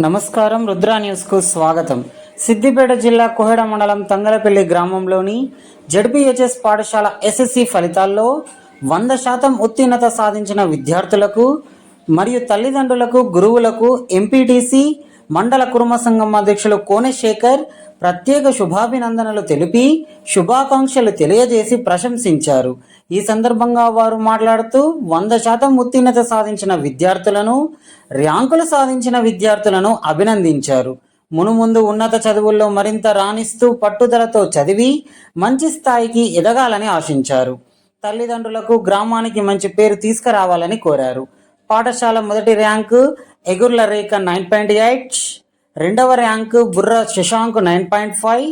నమస్కారం. రుద్రా న్యూస్కు స్వాగతం. సిద్దిపేట జిల్లా కోహెడ మండలం తంగలపల్లి గ్రామంలోని జడ్పీహెచ్ఎస్ పాఠశాల ఎస్ఎస్సి ఫలితాల్లో 100% ఉత్తీర్ణత సాధించిన విద్యార్థులకు మరియు తల్లిదండ్రులకు, గురువులకు ఎంపీటీసీ మండల కుర్మ సంఘం అధ్యక్షులు కోనశేఖర్ ప్రత్యేక శుభాభినందనలు తెలిపి శుభాకాంక్షలు తెలియజేసి ప్రశంసించారు. ఈ సందర్భంగా వారు మాట్లాడుతూ 100% ఉత్తీర్ణత సాధించిన విద్యార్థులను, ర్యాంకులు సాధించిన విద్యార్థులను అభినందించారు. మునుముందు ఉన్నత చదువుల్లో మరింత రాణిస్తూ పట్టుదలతో చదివి మంచి స్థాయికి ఎదగాలని ఆశించారు. తల్లిదండ్రులకు, గ్రామానికి మంచి పేరు తీసుకురావాలని కోరారు. పాఠశాల మొదటి ర్యాంకు ఎగుర్ల రేఖ 9.8, రెండవ ర్యాంకు బుర్ర శశాంక్ 9.5,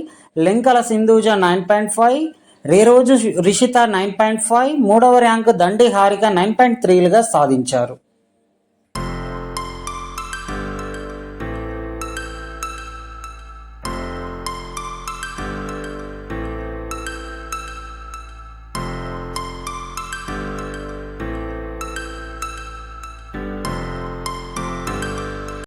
లెంకల సింధూజ 9.5, రేరోజు రిషిత 9.5, మూడవ ర్యాంకు దండి హారిక 9.3లుగా సాధించారు.